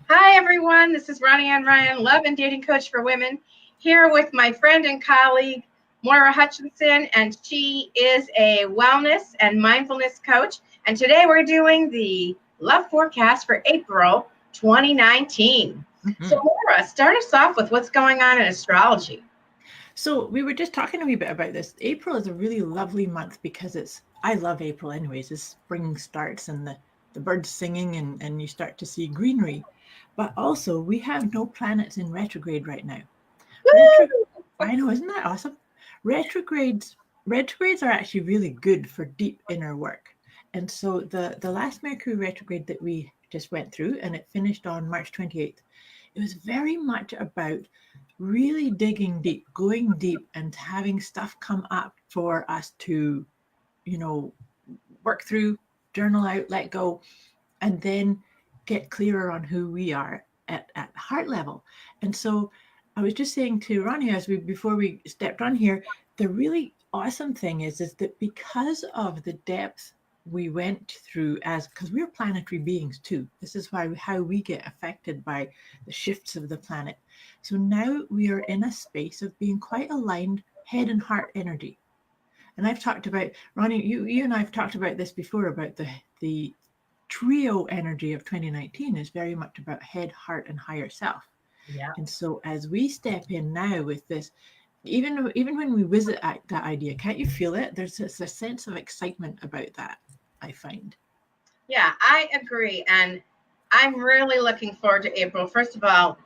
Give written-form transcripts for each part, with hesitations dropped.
Hi, everyone. This is Ronnie Ann Ryan, love and dating coach for women, here with my friend and colleague, Moira Hutchison, and she is a wellness and mindfulness coach. And today we're doing the love forecast for April 2019. So, Moira, start us off with what's going on in astrology. So we were just talking a wee bit about this. April is a really lovely month because I love April anyways. As spring starts and the birds singing and you start to see greenery. But also we have no planets in retrograde right now. Retro, I know, isn't that awesome? Retrogrades retrogrades are actually really good for deep inner work. And so the last Mercury retrograde that we just went through, and it finished on March 28th, it was very much about really digging deep, going deep, and having stuff come up for us to, you know, work through, journal out, let go, and then get clearer on who we are at heart level. And so I was just saying to Ronnie as we before we stepped on here, the really awesome thing is that because of the depth we went through as because we're planetary beings too. This is why how we get affected by the shifts of the planet. So now we are in a space of being quite aligned head and heart energy. And I've talked about Ronnie, you and I've talked about this before about the trio energy of 2019 is very much about head, heart, and higher self. Yeah. And so as we step in now with this, even when we visit that idea, can't you feel it? There's a sense of excitement about that, I find. Yeah, I agree. And I'm really looking forward to April. First of all,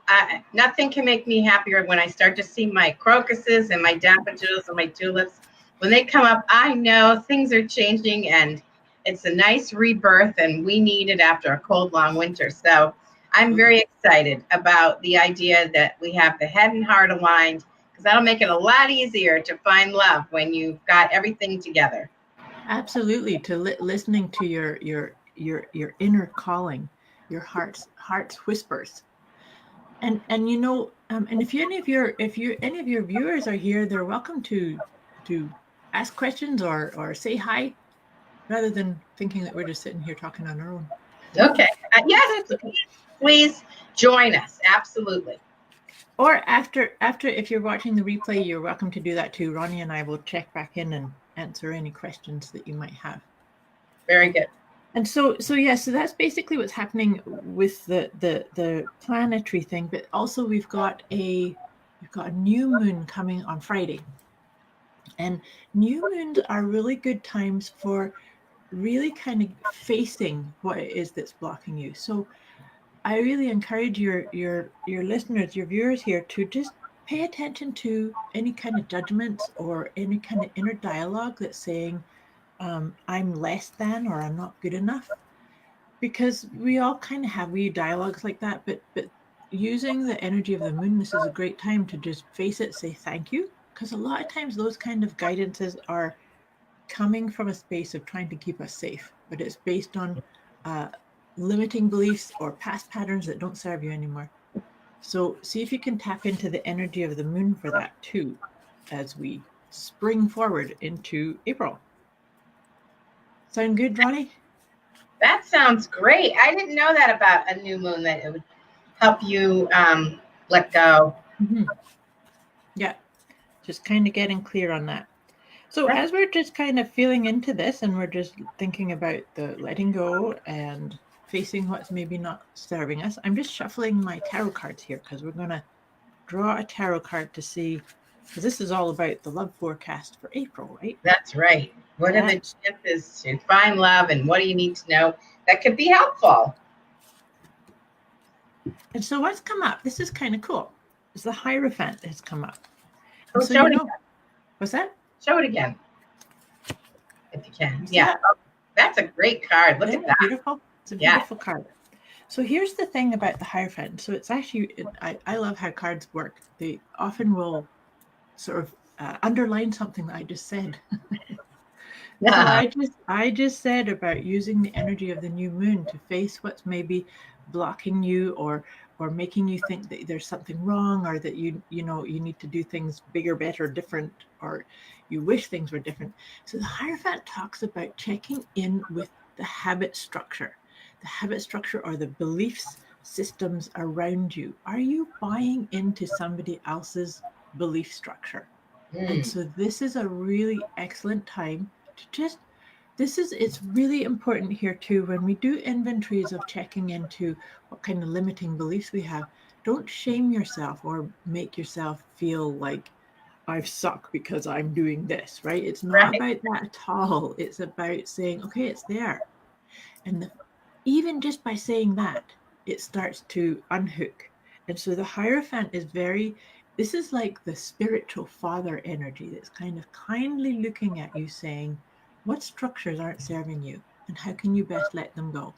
nothing can make me happier when I start to see my crocuses and my daffodils and my tulips. When they come up, I know things are changing and it's a nice rebirth, and we need it after a cold, long winter. So I'm very excited about the idea that we have the head and heart aligned, because that'll make it a lot easier to find love when you've got everything together. Absolutely, to listening to your inner calling, your heart's whispers. And and if any of your viewers are here, they're welcome to ask questions or say hi rather than thinking that we're just sitting here talking on our own. Okay. Yes, please join us. Absolutely. Or after if you're watching the replay, you're welcome to do that too. Ronnie and I will check back in and answer any questions that you might have. Very good. And so that's basically what's happening with the planetary thing. But also we've got a new moon coming on Friday, and new moons are really good times for really kind of facing what it is that's blocking you. So I really encourage your listeners, your viewers here, to just pay attention to any kind of judgments or any kind of inner dialogue that's saying, I'm less than or I'm not good enough. Because we all kind of have wee dialogues like that, but using the energy of the moon, this is a great time to just face it, say thank you. Because a lot of times those kind of guidances are coming from a space of trying to keep us safe, but it's based on limiting beliefs or past patterns that don't serve you anymore. So see if you can tap into the energy of the moon for that too, as we spring forward into April. Sound good, Ronnie? That sounds great. I didn't know that about a new moon, that it would help you let go. Mm-hmm. Yeah, just kind of getting clear on that. So as we're just kind of feeling into this and we're just thinking about the letting go and facing what's maybe not serving us, I'm just shuffling my tarot cards here because we're going to draw a tarot card to see, because this is all about the love forecast for April, right? That's right. What are the chances to find love, and what do you need to know that could be helpful? And so what's come up, this is kind of cool, is the Hierophant has come up. And so what's that? Show it again, if you can. Yeah, that's a great card. Look at that. Beautiful. It's a beautiful card. So here's the thing about the Hierophant. So it's actually, I love how cards work. They often will sort of underline something that I just said. So I just said about using the energy of the new moon to face what's maybe blocking you or making you think that there's something wrong, or that you need to do things bigger, better, different, or you wish things were different. So the Hierophant talks about checking in with the habit structure or the beliefs systems around you? Are you buying into somebody else's belief structure? And Mm, so this is a really excellent time to just it's really important here too when we do inventories of checking into what kind of limiting beliefs we have. Don't shame yourself or make yourself feel like I've suck because I'm doing this, right? It's not right. about that at all. It's about saying, okay, it's there. And even just by saying that, it starts to unhook. And so the Hierophant is this is like the spiritual father energy that's kind of kindly looking at you saying, what structures aren't serving you and how can you best let them go?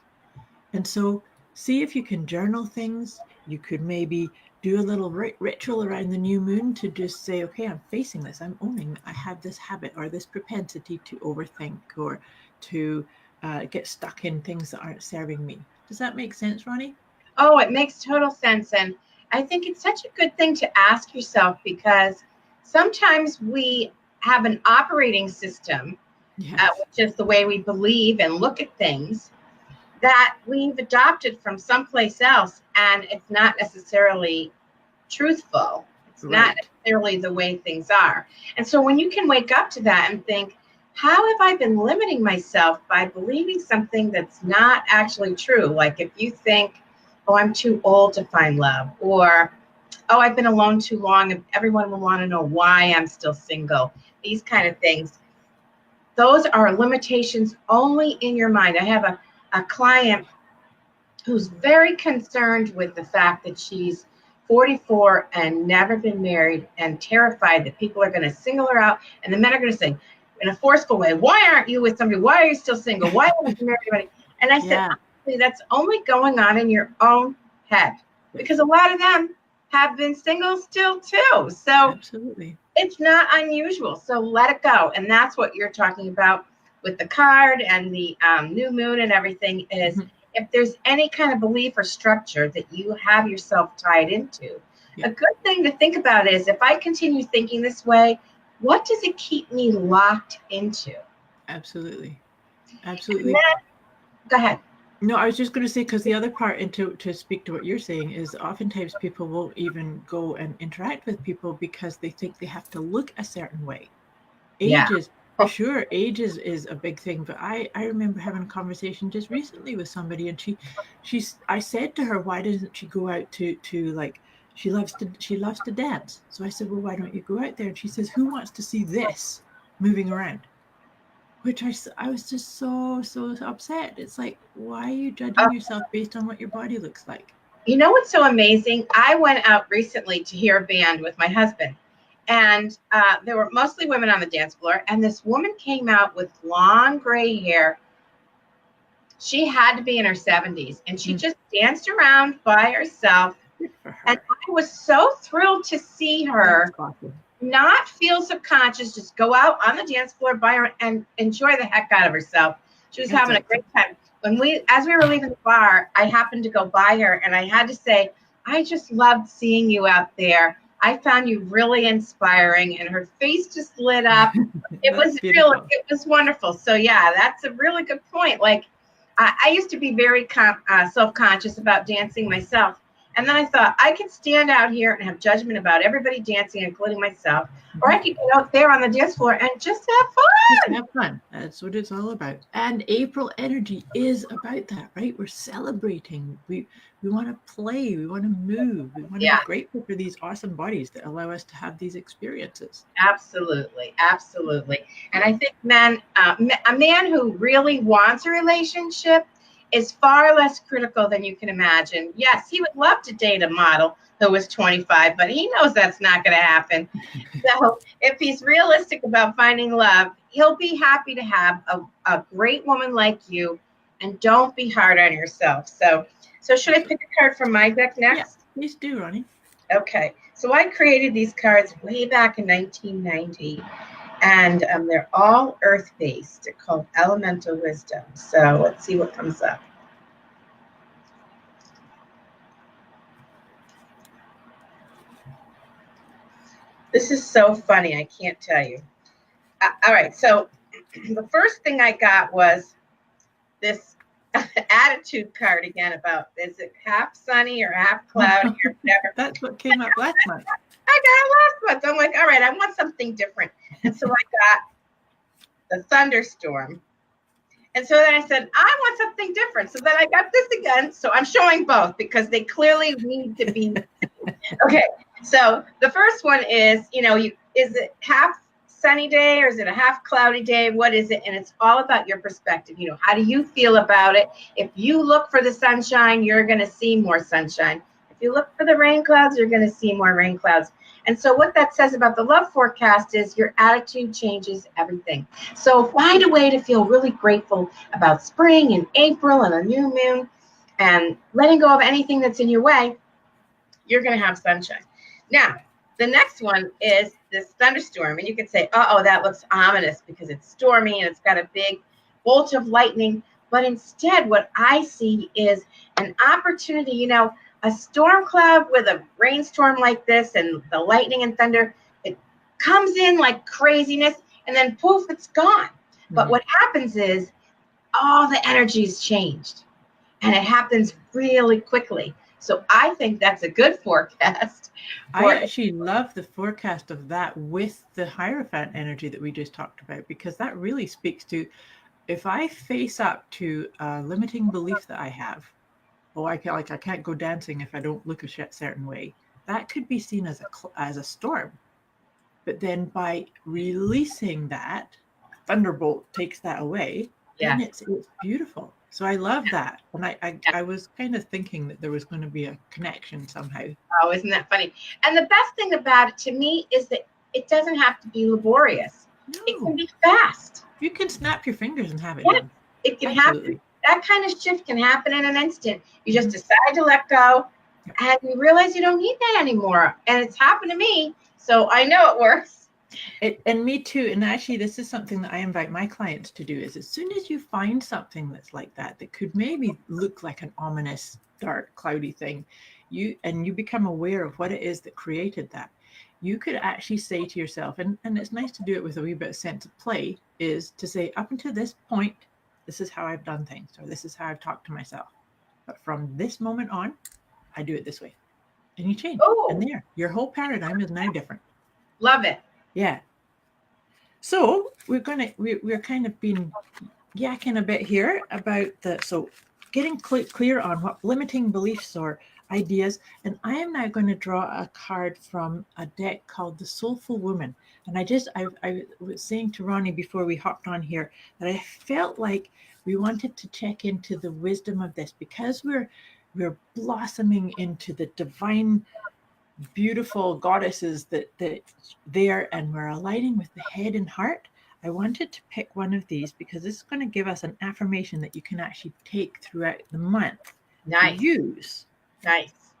And so see if you can journal things. You could maybe do a little ritual around the new moon to just say, okay, I'm facing this. I'm owning I have this habit or this propensity to overthink or to get stuck in things that aren't serving me. Does that make sense, Ronnie? Oh, it makes total sense. And I think it's such a good thing to ask yourself because sometimes we have an operating system, Yes. which is the way we believe and look at things, that we've adopted from someplace else. And it's not necessarily truthful. It's not Right. necessarily the way things are. And so when you can wake up to that and think, how have I been limiting myself by believing something that's not actually true? Like if you think, oh, I'm too old to find love, or oh, I've been alone too long and everyone will want to know why I'm still single. These kind of things. Those are limitations only in your mind. I have a client who's very concerned with the fact that she's 44 and never been married and terrified that people are going to single her out and the men are going to say in a forceful way, why aren't you with somebody? Why are you still single? Why haven't you married anybody? And I said, Yeah. honestly, that's only going on in your own head because a lot of them have been single still too. So Absolutely. it's not unusual. So let it go. And that's what you're talking about with the card and the new moon and everything is Mhm. if there's any kind of belief or structure that you have yourself tied into, Yeah. a good thing to think about is if I continue thinking this way, what does it keep me locked into? Absolutely. And Absolutely. then, go ahead. No, I was just going to say because the other part, and to speak to what you're saying, is oftentimes people won't even go and interact with people because they think they have to look a certain way. Yeah. Age is sure, age is a big thing, but I remember having a conversation just recently with somebody, and she's I said to her, why doesn't she go out to like she loves to dance? So I said, well, why don't you go out there? And she says, who wants to see this moving around? Which I was just so upset. It's like, why are you Uh, judging yourself based on what your body looks like? you know what's so amazing? I went out recently to hear a band with my husband, and there were mostly women on the dance floor. And this woman came out with long gray hair. She had to be in her 70s, and she Mm, just danced around by herself. good for And her. I was so thrilled to see That's her awesome. not feel subconscious, just go out on the dance floor by her and enjoy the heck out of herself. She was That's having a excellent. great time. As we were leaving the bar, I happened to go by her and I had to say, I just loved seeing you out there. I found you really inspiring, and her face just lit up. It That's was real. beautiful. It was wonderful. So yeah, that's a really good point. Like I used to be very self-conscious about dancing myself. And then I thought I could stand out here and have judgment about everybody dancing, including myself, or I Mhm. could get out there on the dance floor and just have Just fun. have fun. That's what it's all about. And April energy is about that, right? We're celebrating. We want to play. We want to move. We want to be Yeah, grateful for these awesome bodies that allow us to have these experiences. absolutely, absolutely. And I think a man who really wants a relationship is far less critical than you can imagine. Yes, he would love to date a model who was 25, but he knows that's not going to happen. So if he's realistic about finding love, he'll be happy to have a great woman like you, and don't be hard on yourself. So should I Absolutely. pick a card from my deck Yeah, next? please do, Ronnie. Okay. So I created these cards way back in 1990, and they're all earth-based. They're called Elemental Wisdom. So let's see what comes up. This is so funny. I can't tell you. All right. So the first thing I got was this attitude card again about, is it half sunny or half cloudy or whatever. That's what came up last month. I got it last month. I'm like, all right, I want something different. And so I got the thunderstorm. And so then I said, I want something different. So then I got this again. So I'm showing both because they clearly need to be. Okay. So the first one is, is it half sunny day or is it a half cloudy day? What is it? And it's all about your perspective. How do you feel about it? If you look for the sunshine, you're going to see more sunshine. If you look for the rain clouds, you're going to see more rain clouds. And so what that says about the love forecast is your attitude changes everything. So find a way to feel really grateful about spring and April and a new moon and letting go of anything that's in your way. You're going to have sunshine. Now, the next one is this thunderstorm. And you could say, uh-oh, that looks ominous because it's stormy and it's got a big bolt of lightning. But instead, what I see is an opportunity, a storm cloud with a rainstorm like this and the lightning and thunder, it comes in like craziness and then poof, it's gone. Mm-hmm. But what happens is all the energy's changed and it happens really quickly. So I think that's a good forecast. I actually love the forecast of that with the Hierophant energy that we just talked about, because that really speaks to, if I face up to a limiting belief that I have, I can't go dancing if I don't look a certain way, that could be seen as a storm. But then by releasing that, thunderbolt takes that away, then it's beautiful. So I love that. And I was kind of thinking that there was going to be a connection somehow. Oh, isn't that funny? And the best thing about it to me is that it doesn't have to be laborious. No. It can be fast. You can snap your fingers and have it done. It can happen. That kind of shift can happen in an instant. You just decide to let go and you realize you don't need that anymore. And it's happened to me. So I know it works. And me too. And actually, this is something that I invite my clients to do, is as soon as you find something that's like that could maybe look like an ominous, dark, cloudy thing, you become aware of what it is that created that. You could actually say to yourself, and it's nice to do it with a wee bit of sense of play, is to say, up until this point, this is how I've done things, or this is how I've talked to myself. But from this moment on, I do it this way. And you change. Oh. And your whole paradigm is now different. Love it. Yeah. So we're kind of been yakking a bit here about getting clear on what limiting beliefs or ideas. And I am now going to draw a card from a deck called the Soulful Woman. And I was saying to Ronnie before we hopped on here that I felt like we wanted to check into the wisdom of this, because we're blossoming into the divine, beautiful goddesses that there, and we're aligning with the head and heart. I wanted to pick one of these because this is going to give us an affirmation that you can actually take throughout the month. Nice. To use. Nice.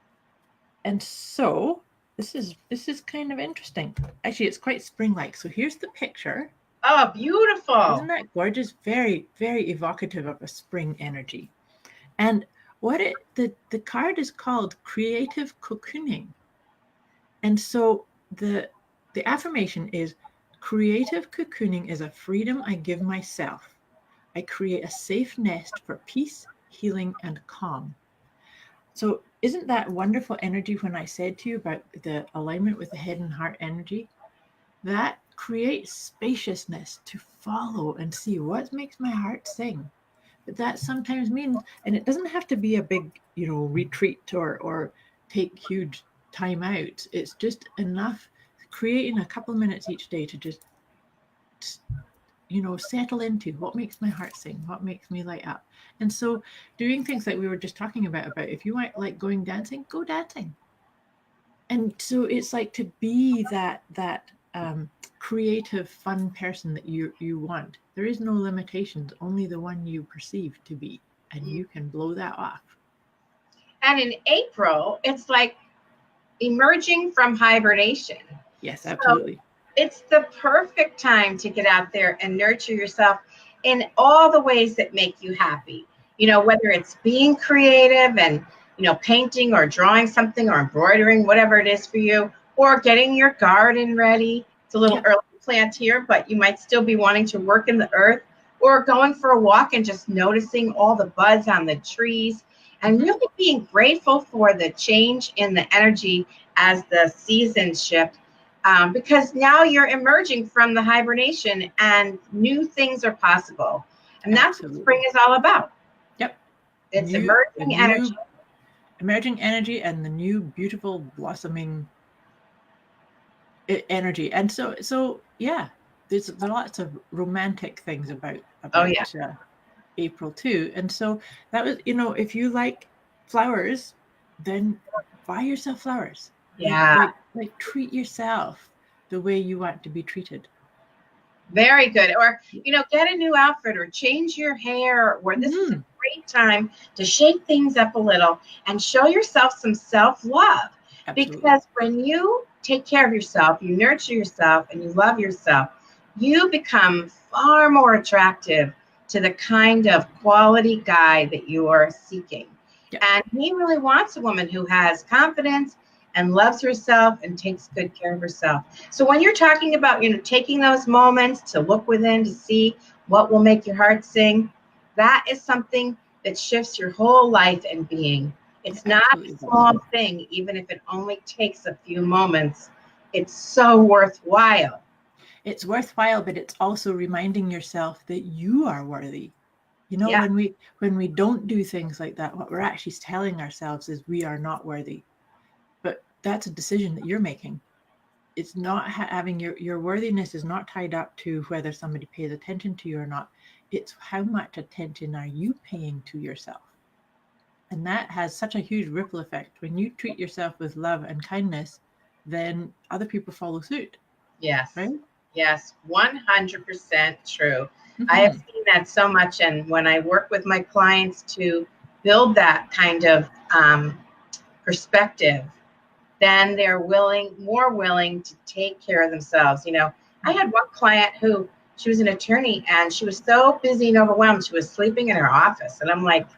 And so this is kind of interesting. Actually, it's quite spring-like. So here's the picture. Oh, beautiful. Isn't that gorgeous? Very, very evocative of a spring energy. And the card is called Creative Cocooning. And so the affirmation is, creative cocooning is a freedom I give myself. I create a safe nest for peace, healing, and calm. So isn't that wonderful energy when I said to you about the alignment with the head and heart energy? That creates spaciousness to follow and see what makes my heart sing. But that sometimes means, and it doesn't have to be a big, retreat or take huge time out. It's just enough, creating a couple of minutes each day to just settle into what makes my heart sing, what makes me light up. And so doing things like we were just talking about if you might like going dancing, go dancing. And so it's like to be that creative, fun person that you want. There is no limitations, only the one you perceive to be, and you can blow that off. And in April, it's like emerging from hibernation. Yes, absolutely. So it's the perfect time to get out there and nurture yourself in all the ways that make you happy. Whether it's being creative and, painting or drawing something or embroidering, whatever it is for you, or getting your garden ready. It's a little early to plant here, but you might still be wanting to work in the earth, or going for a walk and just noticing all the buds on the trees and really being grateful for the change in the energy as the seasons shift. Because now you're emerging from the hibernation and new things are possible. And that's what spring is all about. Yep. It's emerging energy. Emerging energy and the new beautiful blossoming energy. And so yeah, there's lots of romantic things about April too. And so that was, if you like flowers, then buy yourself flowers. Yeah. Like treat yourself the way you want to be treated. Very good. Or, get a new outfit or change your hair, or this is a great time to shake things up a little and show yourself some self-love. Absolutely. Because when you take care of yourself, you nurture yourself, and you love yourself, you become far more attractive to the kind of quality guy that you are seeking. Yeah. And he really wants a woman who has confidence and loves herself and takes good care of herself. So when you're talking about, taking those moments to look within to see what will make your heart sing, that is something that shifts your whole life and being. It's not a small thing, even if it only takes a few moments. It's so worthwhile. It's worthwhile, but it's also reminding yourself that you are worthy. When we don't do things like that, what we're actually telling ourselves is we are not worthy. But that's a decision that you're making. It's not having your worthiness is not tied up to whether somebody pays attention to you or not. It's how much attention are you paying to yourself? And that has such a huge ripple effect. When you treat yourself with love and kindness, then other people follow suit. Yes. Right? Yes, 100% true. I have seen that so much. And when I work with my clients to build that kind of perspective, then they're more willing to take care of themselves. I had one client who, she was an attorney, and she was so busy and overwhelmed, she was sleeping in her office. And I'm like,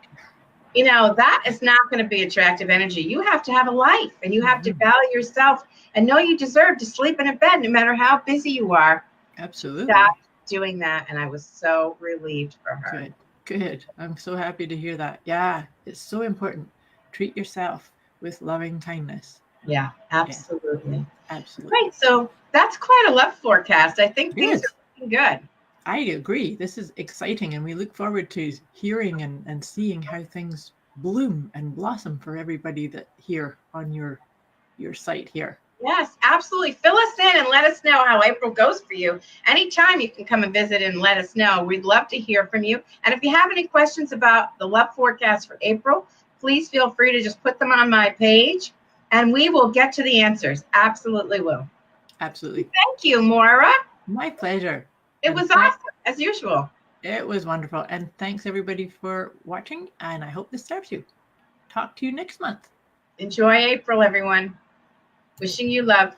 that is not going to be attractive energy. You have to have a life, and you have to value yourself and know you deserve to sleep in a bed no matter how busy you are. Absolutely. Stop doing that. And I was so relieved for her. Good. I'm so happy to hear that. Yeah, it's so important. Treat yourself with loving kindness. Yeah, absolutely. Yeah, absolutely. Right. So that's quite a love forecast. I think things are looking good. I agree. This is exciting, and we look forward to hearing and seeing how things bloom and blossom for everybody that here on your site here. Yes, absolutely. Fill us in and let us know how April goes for you. Anytime you can come and visit and let us know. We'd love to hear from you. And if you have any questions about the love forecast for April, please feel free to just put them on my page, and we will get to the answers. Absolutely will. Absolutely. Thank you, Moira. My pleasure. It was awesome, as usual. It was wonderful. And thanks, everybody, for watching. And I hope this serves you. Talk to you next month. Enjoy April, everyone. Wishing you love.